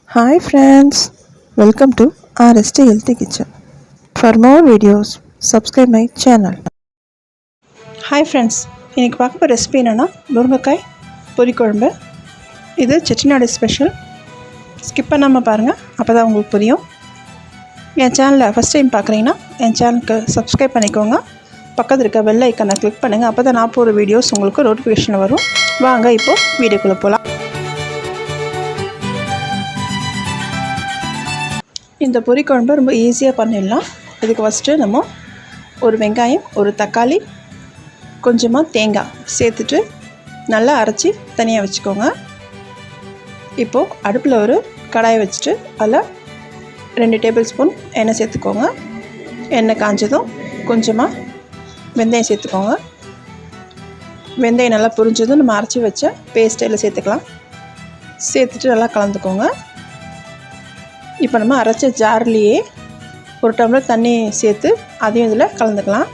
Hi friends, welcome to RST Healthy Kitchen. For more videos, subscribe my channel. Hi friends, இன்னைக்கு பார்க்க போகிற recipe என்னென்னா முருங்கைக்காய் பொரிக்குழம்பு. இது செட்டிநாடு ஸ்பெஷல். ஸ்கிப் பண்ணாமல் பாருங்கள், அப்போ தான் உங்களுக்கு புரியும். என் சேனலை ஃபஸ்ட் டைம் பார்க்குறீங்கன்னா என் சேனலுக்கு சப்ஸ்கிரைப் பண்ணிக்கோங்க. பக்கத்தில் இருக்க பெல் ஐக்கனை கிளிக் பண்ணுங்கள், அப்போ தான் நான் போகிற வீடியோஸ் உங்களுக்கு நோட்டிஃபிகேஷன் வரும். வாங்க இப்போது வீடியோக்குள்ளே போகலாம். இந்த பொரிக்குழம்பு ரொம்ப ஈஸியாக பண்ணிடலாம். இதுக்கு ஃபஸ்ட்டு நம்ம ஒரு வெங்காயம், ஒரு தக்காளி, கொஞ்சமாக தேங்காய் சேர்த்துட்டு நல்லா அரைச்சி தனியாக வச்சுக்கோங்க. இப்போது அடுப்பில் ஒரு கடாயை வச்சுட்டு அதில் 2 டேபிள் ஸ்பூன் எண்ணெய் சேர்த்துக்கோங்க. எண்ணெய் காஞ்சதும் கொஞ்சமாக வெந்தயம் சேர்த்துக்கோங்க. வெந்தயம் நல்லா புரிஞ்சதும் நம்ம அரைச்சி வச்ச பேஸ்ட்டில் சேர்த்துக்கலாம். சேர்த்துட்டு நல்லா கலந்துக்கோங்க. இப்போ நம்ம அரைச்ச ஜார்லேயே ஒரு டம்ளர் தண்ணி சேர்த்து அதையும் இதில் கலந்துக்கலாம்.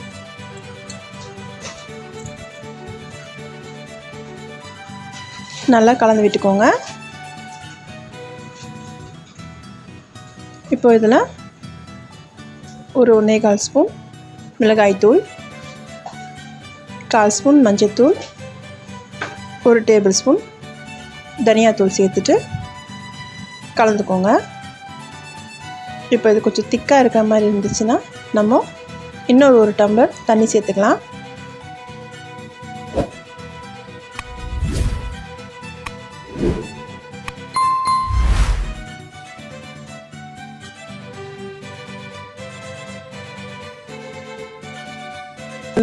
நல்லா கலந்து விட்டுக்கோங்க. இப்போ இதில் ஒரு 1.25 ஸ்பூன் மிளகாய்த்தூள், 1/4 ஸ்பூன் மஞ்சள்தூள், 1 டேபிள் ஸ்பூன் தனியாத்தூள் சேர்த்துட்டு கலந்துக்கோங்க. இப்போ இது கொஞ்சம் திக்காக இருக்கிற மாதிரி இருந்துச்சுன்னா நம்ம இன்னொரு 1 டம்ளர் தண்ணி சேர்த்துக்கலாம்.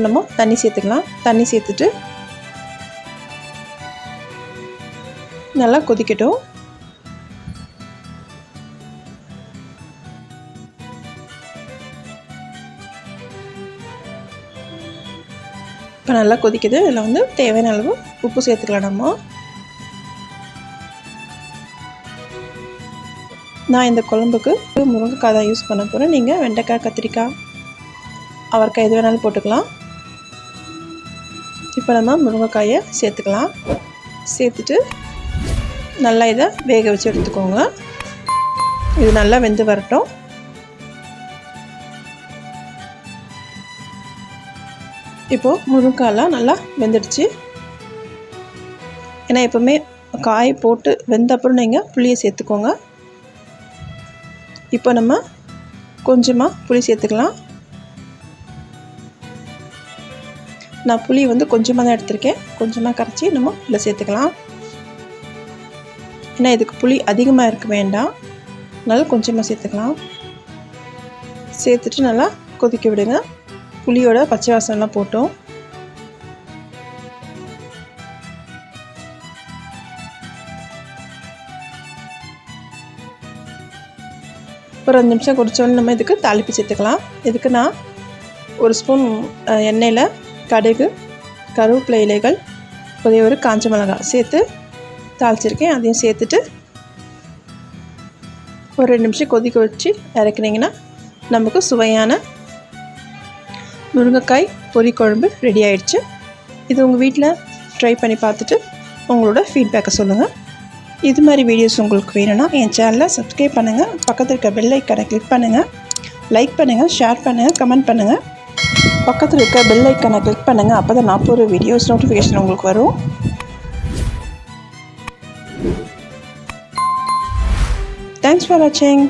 நம்ம தண்ணி சேர்த்துக்கலாம். தண்ணி சேர்த்துட்டு நல்லா கொதிக்கட்டும். இப்போ நல்லா கொதிக்குது. இதில் வந்து தேவையான அளவு உப்பு சேர்த்துக்கலாம். நான் இந்த குழம்புக்கு முருங்கைக்காய் தான் யூஸ் பண்ண போகிறேன். நீங்கள் வெண்டைக்காய், கத்திரிக்காய், அவரைக்காய் எது வேணாலும் போட்டுக்கலாம். இப்போ நம்ம முருங்கைக்காயை சேர்த்துக்கலாம். சேர்த்துட்டு நல்லா இதை வேக வச்சு எடுத்துக்கோங்க. இது நல்லா வெந்து வரட்டும். இப்போது முருங்கைக்காயெலாம் நல்லா வெந்துடுச்சு. ஏன்னா எப்போவுமே காய் போட்டு வெந்த அப்புறம் நீங்கள் புளியை சேர்த்துக்கோங்க. இப்போ நம்ம கொஞ்சமாக புளி சேர்த்துக்கலாம். நான் புளி வந்து கொஞ்சமாக தான் எடுத்திருக்கேன். கொஞ்சமாக கரைச்சி நம்ம இதில் சேர்த்துக்கலாம். ஏன்னா இதுக்கு புளி அதிகமாக இருக்க வேண்டாம், நல்லா கொஞ்சமாக சேர்த்துக்கலாம். சேர்த்துட்டு நல்லா கொதிக்க விடுங்க. புளியோட பச்சை வாசனைலாம் போட்டோம். ஒரு 5 நிமிஷம் கொதிச்சோன்னு நம்ம இதுக்கு தாளிப்பு சேர்த்துக்கலாம். இதுக்கு நான் 1 ஸ்பூன் எண்ணெயில் கடுகு, கருவேப்பிலை இலைகள், ஒரு காஞ்ச மிளகாய் சேர்த்து தாளிச்சிருக்கேன். அதையும் சேர்த்துட்டு ஒரு 2 நிமிஷம் கொதிக்க வச்சு இறக்குனீங்கன்னா நமக்கு சுவையான முருங்கைக்காய் பொரிக்குழம்பு ரெடி ஆகிடுச்சு. இது உங்கள் வீட்டில் ட்ரை பண்ணி பார்த்துட்டு உங்களோட ஃபீட்பேக்கை சொல்லுங்கள். இது மாதிரி வீடியோஸ் உங்களுக்கு வேணும்னா என் சேனலை சப்ஸ்கிரைப் பண்ணுங்கள். பக்கத்தில் இருக்க பெல் ஐக்கனை கிளிக் பண்ணுங்கள். லைக் பண்ணுங்கள், ஷேர் பண்ணுங்கள், கமெண்ட் பண்ணுங்கள். பக்கத்தில் இருக்க பெல் ஐக்கனை கிளிக் பண்ணுங்கள். அப்போ தான் நான் போகிற வீடியோஸ் நோட்டிஃபிகேஷன் உங்களுக்கு வரும். தேங்க்ஸ் ஃபார் வாட்சிங்.